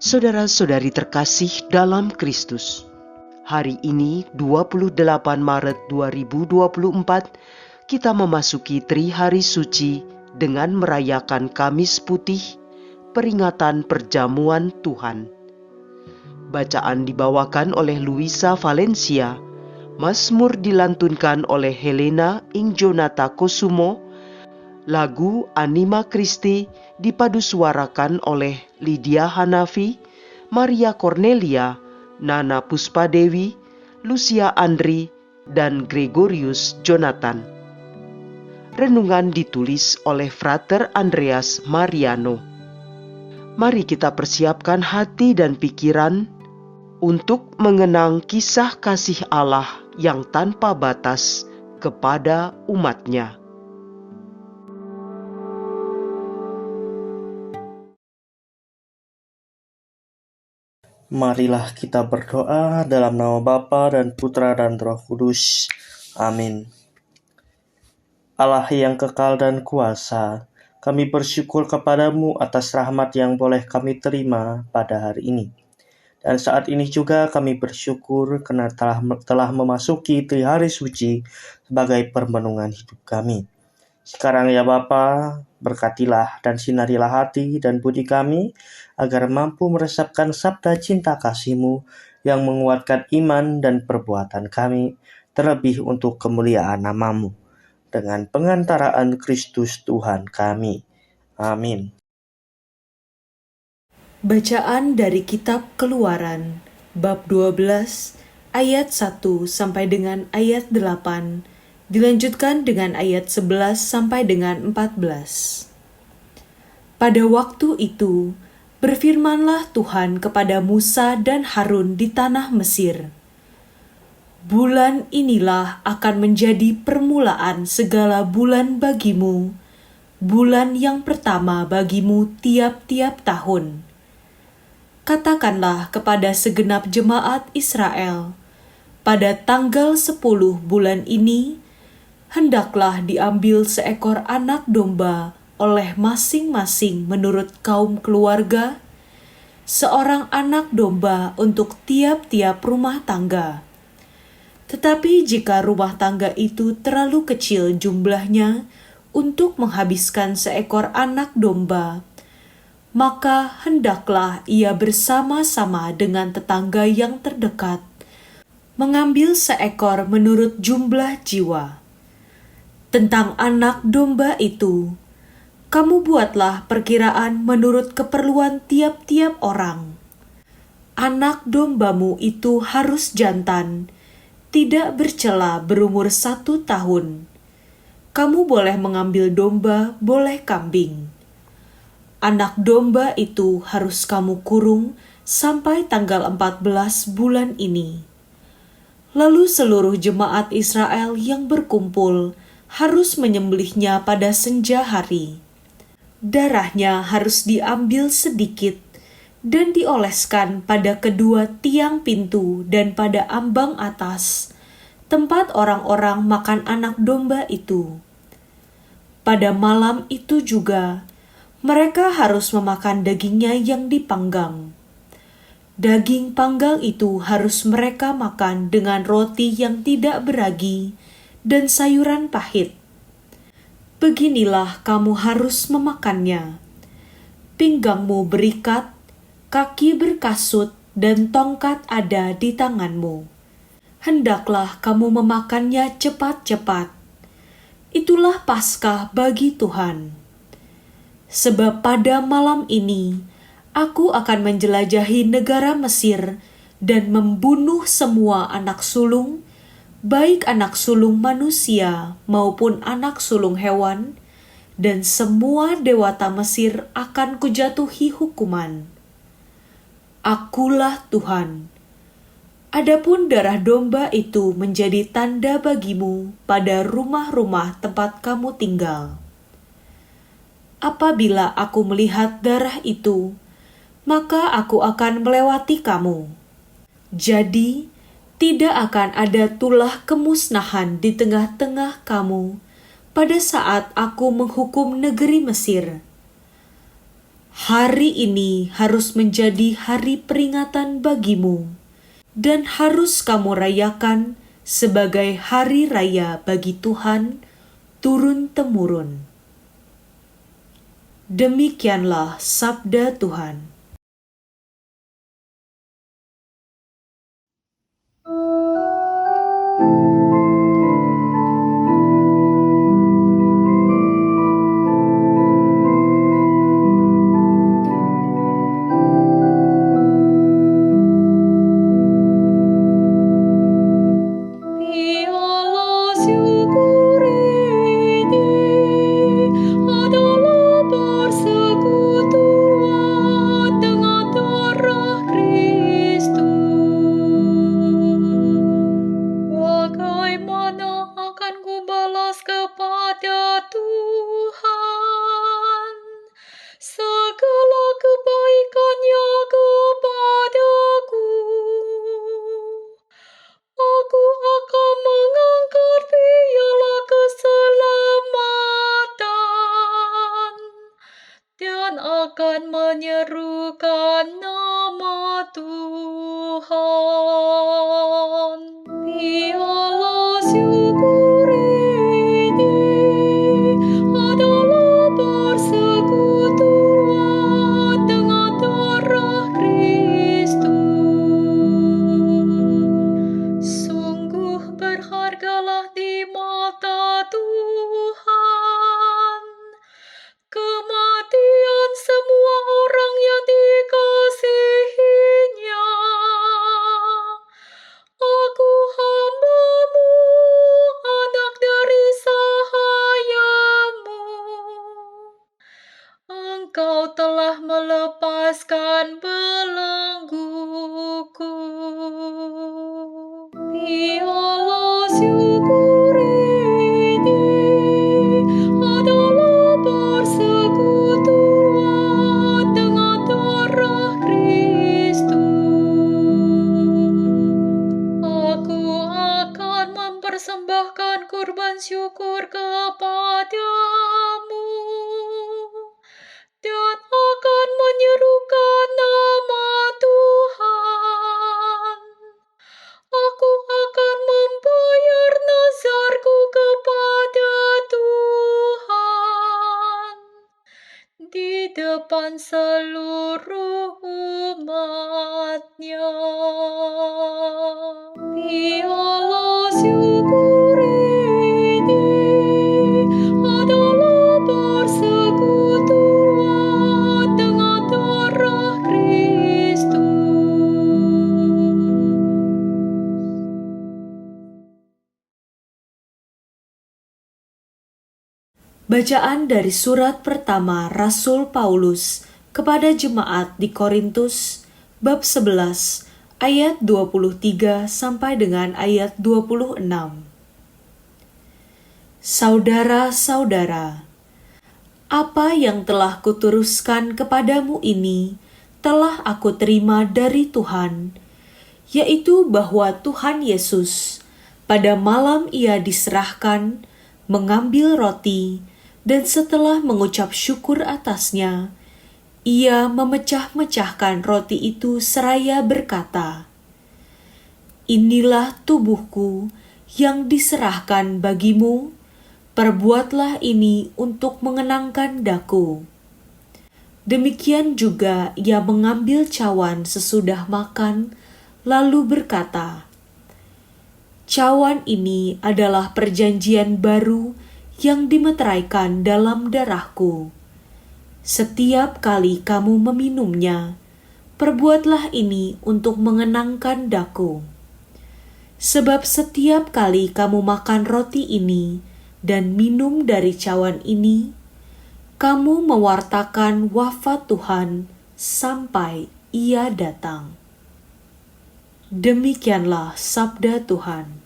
Saudara-saudari terkasih dalam Kristus, hari ini 28 Maret 2024, kita memasuki Trihari Suci dengan merayakan Kamis Putih, peringatan perjamuan Tuhan. Bacaan dibawakan oleh Luisa Valencia, Mazmur dilantunkan oleh Helena ing Jonata Kosumo, lagu Anima Christi dipadusuarakan oleh Lydia Hanafi, Maria Cornelia, Nana Puspadewi, Lucia Andri, dan Gregorius Jonathan. Renungan ditulis oleh Frater Andreas Mariano. Mari kita persiapkan hati dan pikiran untuk mengenang kisah kasih Allah yang tanpa batas kepada umat-Nya. Marilah kita berdoa dalam nama Bapa dan Putra dan Roh Kudus. Amin. Allah yang kekal dan kuasa, kami bersyukur kepadamu atas rahmat yang boleh kami terima pada hari ini. Dan saat ini juga kami bersyukur karena telah memasuki Trihari Suci sebagai permenungan hidup kami. Sekarang ya Bapa, berkatilah dan sinarilah hati dan budi kami, agar mampu meresapkan sabda cinta kasih-Mu yang menguatkan iman dan perbuatan kami, terlebih untuk kemuliaan nama-Mu, dengan pengantaraan Kristus Tuhan kami. Amin. Bacaan dari Kitab Keluaran, bab 12, ayat 1 sampai dengan ayat 8, dilanjutkan dengan ayat 11 sampai dengan 14. Pada waktu itu, berfirmanlah Tuhan kepada Musa dan Harun di tanah Mesir. Bulan inilah akan menjadi permulaan segala bulan bagimu, bulan yang pertama bagimu tiap-tiap tahun. Katakanlah kepada segenap jemaat Israel, pada tanggal 10 bulan ini, hendaklah diambil seekor anak domba oleh masing-masing menurut kaum keluarga, seorang anak domba untuk tiap-tiap rumah tangga. Tetapi jika rumah tangga itu terlalu kecil jumlahnya untuk menghabiskan seekor anak domba, maka hendaklah ia bersama-sama dengan tetangga yang terdekat mengambil seekor menurut jumlah jiwa. Tentang anak domba itu, kamu buatlah perkiraan menurut keperluan tiap-tiap orang. Anak dombamu itu harus jantan, tidak bercela, berumur 1 tahun. Kamu boleh mengambil domba, boleh kambing. Anak domba itu harus kamu kurung sampai tanggal 14 bulan ini. Lalu seluruh jemaat Israel yang berkumpul harus menyembelihnya pada senja hari. Darahnya harus diambil sedikit dan dioleskan pada kedua tiang pintu dan pada ambang atas, tempat orang-orang makan anak domba itu. Pada malam itu juga, mereka harus memakan dagingnya yang dipanggang. Daging panggang itu harus mereka makan dengan roti yang tidak beragi dan sayuran pahit. Beginilah kamu harus memakannya. Pinggangmu berikat, kaki berkasut, dan tongkat ada di tanganmu. Hendaklah kamu memakannya cepat-cepat. Itulah Paskah bagi Tuhan. Sebab pada malam ini, aku akan menjelajahi negara Mesir dan membunuh semua anak sulung, baik anak sulung manusia maupun anak sulung hewan, dan semua dewata Mesir akan kujatuhi hukuman. Akulah Tuhan. Adapun darah domba itu menjadi tanda bagimu pada rumah-rumah tempat kamu tinggal. Apabila aku melihat darah itu, maka aku akan melewati kamu. Jadi, tidak akan ada tulah kemusnahan di tengah-tengah kamu pada saat aku menghukum negeri Mesir. Hari ini harus menjadi hari peringatan bagimu dan harus kamu rayakan sebagai hari raya bagi Tuhan turun-temurun. Demikianlah sabda Tuhan. Biarlah syukur ini adalah persekutuan dengan darah Kristus. Bagaimana akan kubalas kepada Tuhan segala kebaikannya kepadaku? Aku akan mengangkat piala keselamatan dan akan menyerukan nama Tuhan. Piala syukur ini adalah persekutuan dengan darah Kristus. Sungguh berhargalah di mata Tuhan kematian semua orang yang dikasihinya. Aku hamba-Mu, anak dari sahayamu. Engkau telah melepaskan belengguku. Piala syukur ini adalah persekutuan dengan darah Kristus. Aku akan mempersembahkan kurban syukur kepadamu dan akan menyerukan nama Tuhan. Aku akan membayar nazarku kepada Tuhan di depan seluruh umat-Nya. Piala syukur ini adalah persekutuan dengan darah Kristus. Bacaan dari surat pertama Rasul Paulus kepada jemaat di Korintus, bab 11, ayat 23 sampai dengan ayat 26. Saudara-saudara, apa yang telah kuteruskan kepadamu ini telah aku terima dari Tuhan, yaitu bahwa Tuhan Yesus pada malam Ia diserahkan mengambil roti, dan setelah mengucap syukur atasnya, Ia memecah-mecahkan roti itu seraya berkata, "Inilah tubuhku yang diserahkan bagimu, perbuatlah ini untuk mengenangkan daku." Demikian juga Ia mengambil cawan sesudah makan, lalu berkata, "Cawan ini adalah perjanjian baru yang dimeteraikan dalam darahku. Setiap kali kamu meminumnya, perbuatlah ini untuk mengenangkan daku. Sebab setiap kali kamu makan roti ini dan minum dari cawan ini, kamu mewartakan wafat Tuhan sampai Ia datang." Demikianlah sabda Tuhan.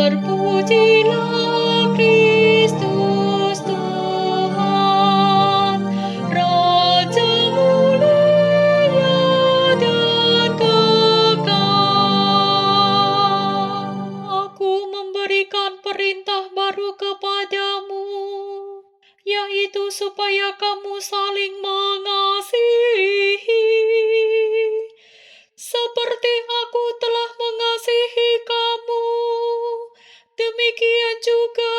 Terpujilah supaya kamu saling mengasihi, seperti aku telah mengasihi kamu. Demikian juga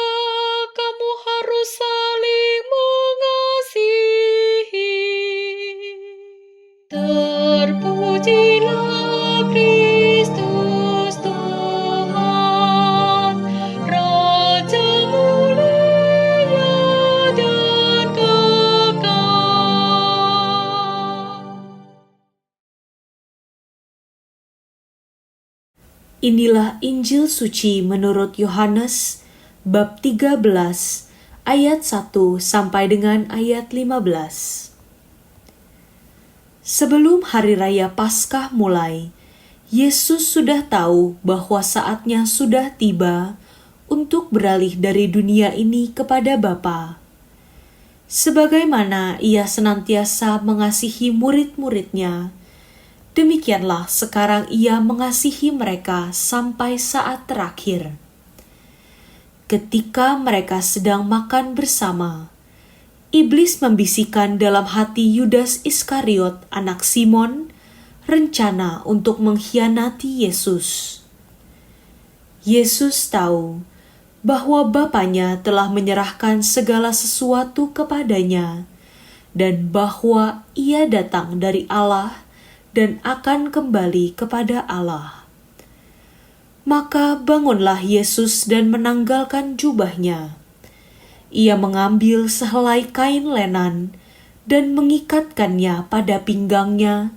kamu harus saling mengasihi. Terpujilah Kristus Tuhan, Raja mulia dan kekal. Inilah Injil suci menurut Yohanes bab 13 ayat 1 sampai dengan ayat 15. Sebelum hari raya Paskah mulai, Yesus sudah tahu bahwa saatnya sudah tiba untuk beralih dari dunia ini kepada Bapa. Sebagaimana Ia senantiasa mengasihi murid-muridnya, demikianlah sekarang Ia mengasihi mereka sampai saat terakhir. Ketika mereka sedang makan bersama, Iblis membisikkan dalam hati Yudas Iskariot, anak Simon, rencana untuk mengkhianati Yesus. Yesus tahu bahwa Bapanya telah menyerahkan segala sesuatu kepadanya dan bahwa Ia datang dari Allah dan akan kembali kepada Allah. Maka bangunlah Yesus dan menanggalkan jubahnya. Ia mengambil sehelai kain lenan dan mengikatkannya pada pinggangnya.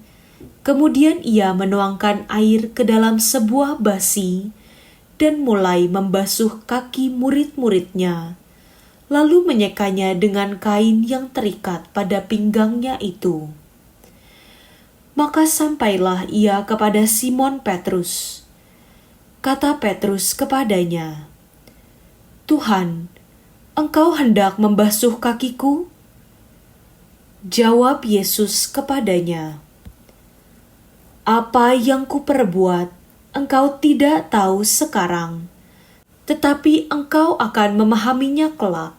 Kemudian ia menuangkan air ke dalam sebuah basi dan mulai membasuh kaki murid-muridnya, lalu menyekanya dengan kain yang terikat pada pinggangnya itu. Maka sampailah ia kepada Simon Petrus. Kata Petrus kepadanya, "Tuhan, Engkau hendak membasuh kakiku?" Jawab Yesus kepadanya, "Apa yang kuperbuat, engkau tidak tahu sekarang, tetapi engkau akan memahaminya kelak."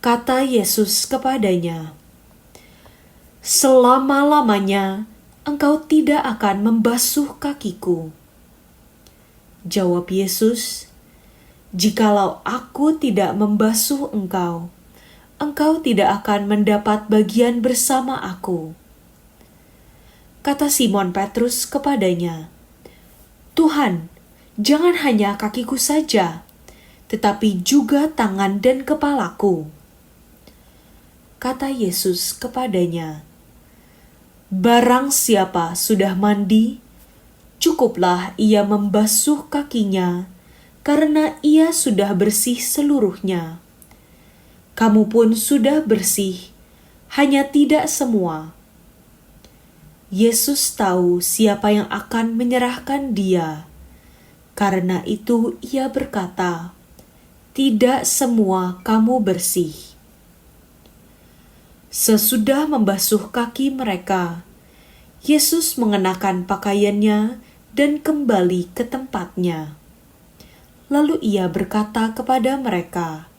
Kata Yesus kepadanya, "Selama-lamanya engkau tidak akan membasuh kakiku." Jawab Yesus, "Jikalau aku tidak membasuh engkau, engkau tidak akan mendapat bagian bersama aku." Kata Simon Petrus kepadanya, "Tuhan, jangan hanya kakiku saja, tetapi juga tangan dan kepalaku." Kata Yesus kepadanya, "Barang siapa sudah mandi, cukuplah ia membasuh kakinya, karena ia sudah bersih seluruhnya. Kamu pun sudah bersih, hanya tidak semua." Yesus tahu siapa yang akan menyerahkan Dia. Karena itu Ia berkata, "Tidak semua kamu bersih." Sesudah membasuh kaki mereka, Yesus mengenakan pakaiannya dan kembali ke tempatnya. Lalu Ia berkata kepada mereka,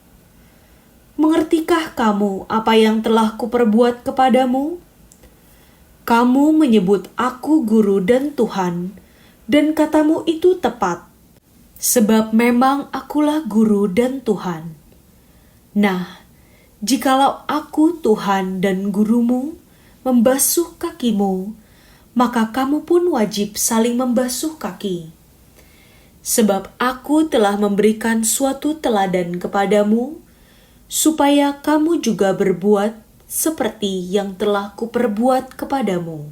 "Mengertikah kamu apa yang telah kuperbuat kepadamu? Kamu menyebut aku guru dan Tuhan, dan katamu itu tepat, sebab memang akulah guru dan Tuhan. Nah, jikalau aku Tuhan dan gurumu membasuh kakimu, maka kamu pun wajib saling membasuh kaki. Sebab aku telah memberikan suatu teladan kepadamu, supaya kamu juga berbuat seperti yang telah kuperbuat kepadamu."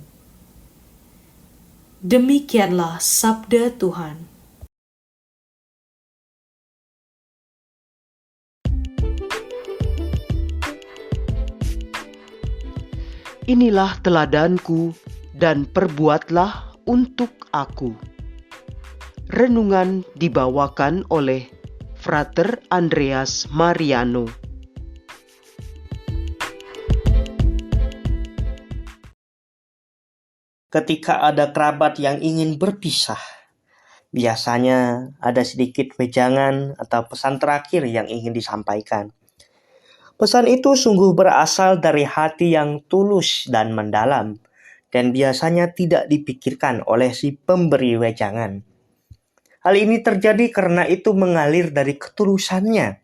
Demikianlah sabda Tuhan. Inilah teladanku dan perbuatlah untuk aku. Renungan dibawakan oleh Frater Andreas Mariano. Ketika ada kerabat yang ingin berpisah, biasanya ada sedikit wejangan atau pesan terakhir yang ingin disampaikan. Pesan itu sungguh berasal dari hati yang tulus dan mendalam, dan biasanya tidak dipikirkan oleh si pemberi wejangan. Hal ini terjadi karena itu mengalir dari ketulusannya.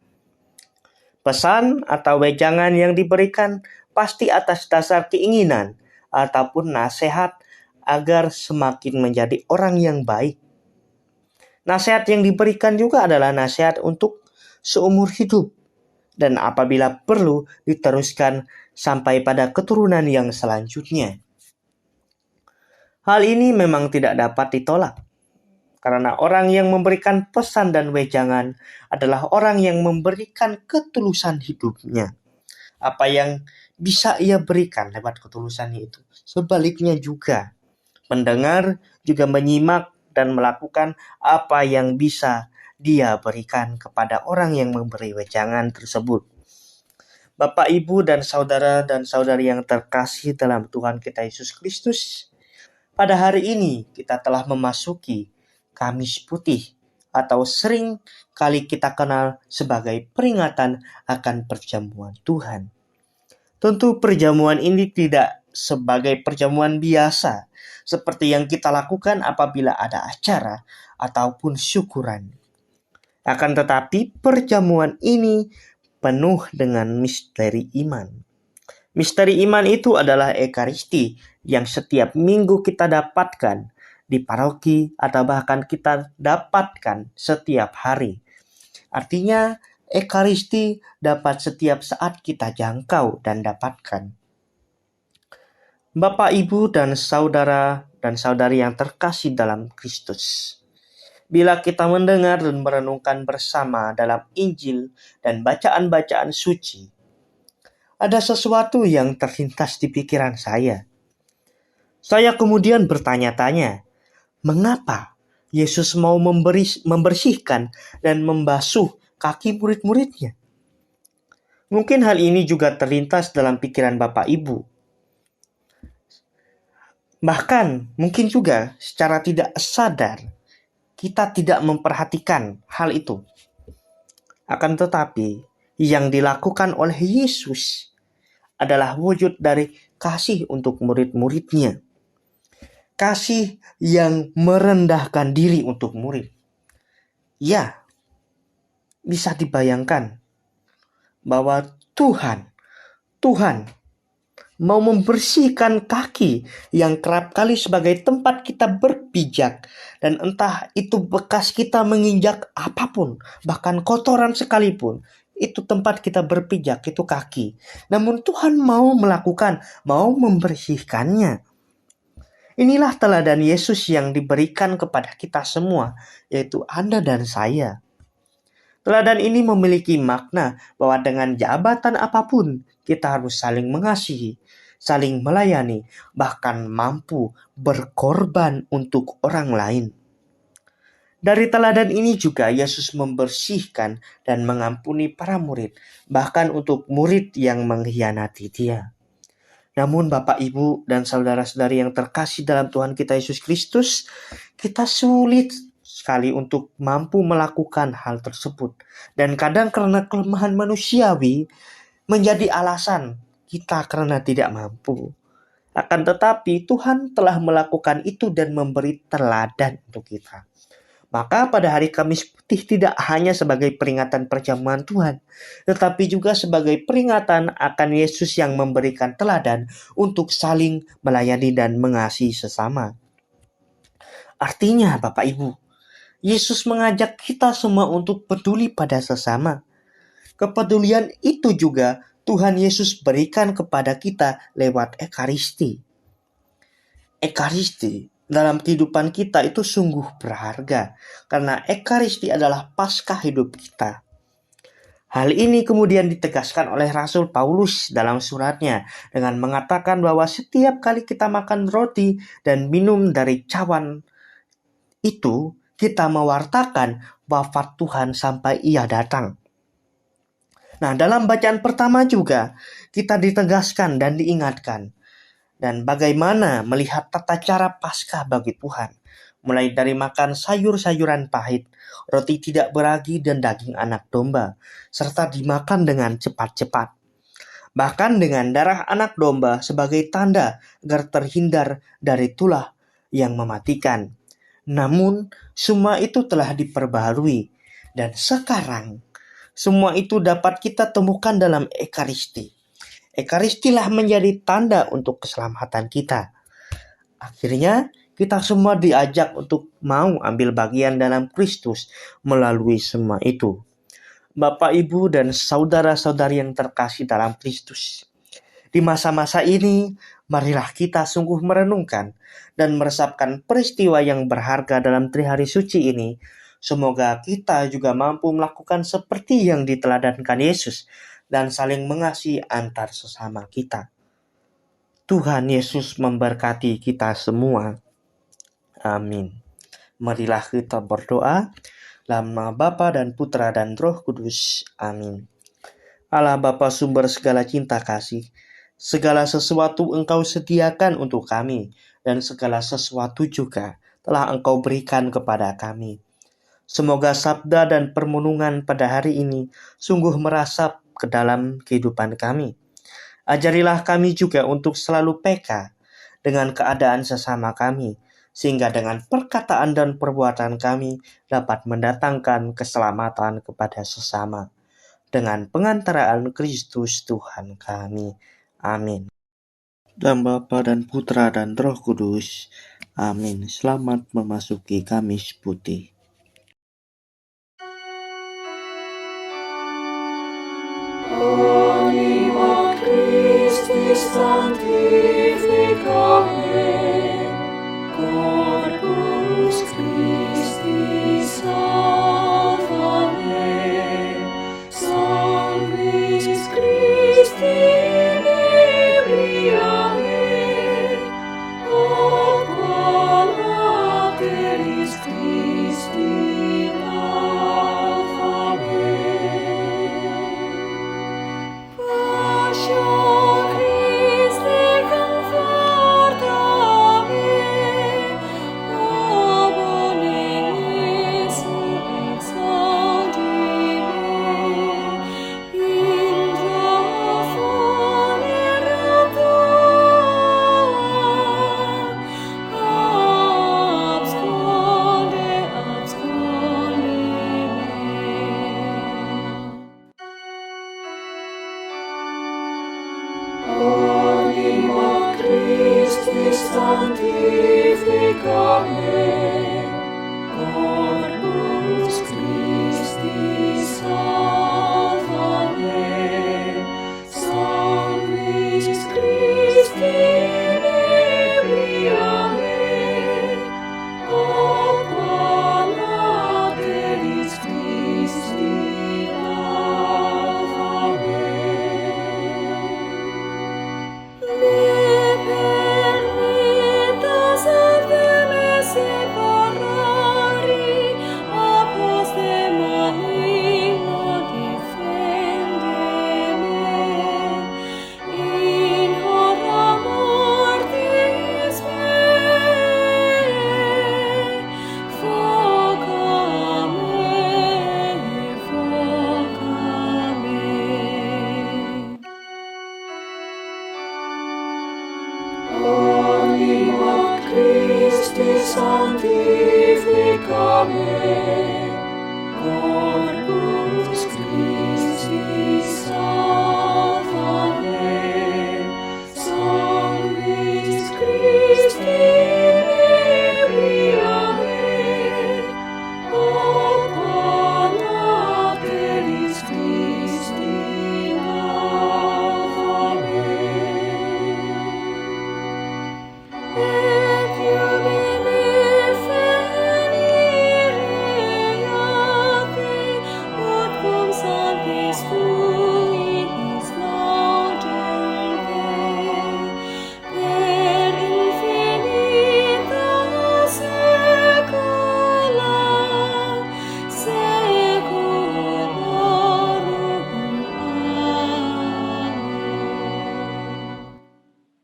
Pesan atau wejangan yang diberikan pasti atas dasar keinginan ataupun nasihat agar semakin menjadi orang yang baik. Nasihat yang diberikan juga adalah nasihat untuk seumur hidup, dan apabila perlu diteruskan sampai pada keturunan yang selanjutnya. Hal ini memang tidak dapat ditolak, karena orang yang memberikan pesan dan wejangan adalah orang yang memberikan ketulusan hidupnya. Apa yang bisa ia berikan lewat ketulusannya itu. Sebaliknya juga, pendengar juga menyimak dan melakukan apa yang bisa dia berikan kepada orang yang memberi wejangan tersebut. Bapak, Ibu, dan saudari yang terkasih dalam Tuhan kita Yesus Kristus, pada hari ini kita telah memasuki Kamis Putih, atau sering kali kita kenal sebagai peringatan akan perjamuan Tuhan. Tentu perjamuan ini tidak sebagai perjamuan biasa, seperti yang kita lakukan apabila ada acara ataupun syukuran. Akan tetapi perjamuan ini penuh dengan misteri iman. Misteri iman itu adalah Ekaristi yang setiap minggu kita dapatkan di paroki atau bahkan kita dapatkan setiap hari. Artinya Ekaristi dapat setiap saat kita jangkau dan dapatkan. Bapak, Ibu, dan saudari yang terkasih dalam Kristus, bila kita mendengar dan merenungkan bersama dalam Injil dan bacaan-bacaan suci, ada sesuatu yang terlintas di pikiran saya. Saya kemudian bertanya-tanya, mengapa Yesus mau membersihkan dan membasuh kaki murid-muridnya? Mungkin hal ini juga terlintas dalam pikiran Bapak Ibu. Bahkan mungkin juga secara tidak sadar kita tidak memperhatikan hal itu. Akan tetapi yang dilakukan oleh Yesus adalah wujud dari kasih untuk murid-muridnya. Kasih yang merendahkan diri untuk murid. Ya, bisa dibayangkan bahwa Tuhan mau membersihkan kaki yang kerap kali sebagai tempat kita berpijak, dan entah itu bekas kita menginjak apapun, bahkan kotoran sekalipun, itu tempat kita berpijak, itu kaki. Namun Tuhan mau membersihkannya. Inilah teladan Yesus yang diberikan kepada kita semua, yaitu Anda dan saya. Teladan ini memiliki makna bahwa dengan jabatan apapun, kita harus saling mengasihi, saling melayani, bahkan mampu berkorban untuk orang lain. Dari teladan ini juga Yesus membersihkan dan mengampuni para murid, bahkan untuk murid yang mengkhianati Dia. Namun Bapak, Ibu, dan saudara-saudari yang terkasih dalam Tuhan kita Yesus Kristus, kita sulit sekali untuk mampu melakukan hal tersebut. Dan kadang karena kelemahan manusiawi menjadi alasan kita karena tidak mampu. Akan tetapi Tuhan telah melakukan itu dan memberi teladan untuk kita. Maka pada hari Kamis Putih tidak hanya sebagai peringatan perjamuan Tuhan, tetapi juga sebagai peringatan akan Yesus yang memberikan teladan untuk saling melayani dan mengasihi sesama. Artinya Bapak Ibu, Yesus mengajak kita semua untuk peduli pada sesama. Kepedulian itu juga Tuhan Yesus berikan kepada kita lewat Ekaristi. Ekaristi dalam kehidupan kita itu sungguh berharga, karena Ekaristi adalah Paskah hidup kita. Hal ini kemudian ditegaskan oleh Rasul Paulus dalam suratnya dengan mengatakan bahwa setiap kali kita makan roti dan minum dari cawan itu, kita mewartakan wafat Tuhan sampai Ia datang. Nah, dalam bacaan pertama juga kita ditegaskan dan diingatkan dan bagaimana melihat tata cara Paskah bagi Tuhan, mulai dari makan sayur-sayuran pahit, roti tidak beragi, dan daging anak domba, serta dimakan dengan cepat-cepat. bahkan dengan darah anak domba sebagai tanda agar terhindar dari tulah yang mematikan. Namun, semua itu telah diperbaharui, dan sekarang semua itu dapat kita temukan dalam Ekaristi. Ekaristilah menjadi tanda untuk keselamatan kita. Akhirnya, kita semua diajak untuk mau ambil bagian dalam Kristus melalui semua itu. Bapak, Ibu, dan saudara-saudari yang terkasih dalam Kristus, di masa-masa ini, marilah kita sungguh merenungkan dan meresapkan peristiwa yang berharga dalam Trihari Suci ini. Semoga kita juga mampu melakukan seperti yang diteladankan Yesus dan saling mengasihi antar sesama kita. Tuhan Yesus memberkati kita semua. Amin. Marilah kita berdoa. Dalam nama Bapa dan Putra dan Roh Kudus. Amin. Allah Bapa sumber segala cinta kasih, segala sesuatu Engkau sediakan untuk kami, dan segala sesuatu juga telah Engkau berikan kepada kami. Semoga sabda dan permenungan pada hari ini sungguh merasap ke dalam kehidupan kami. Ajarilah kami juga untuk selalu peka dengan keadaan sesama kami, sehingga dengan perkataan dan perbuatan kami dapat mendatangkan keselamatan kepada sesama. Dengan pengantaraan Kristus Tuhan kami. Amin. Dan Bapa dan Putra dan Roh Kudus. Amin. Selamat memasuki Kamis Putih. Anima Christi sanctificare,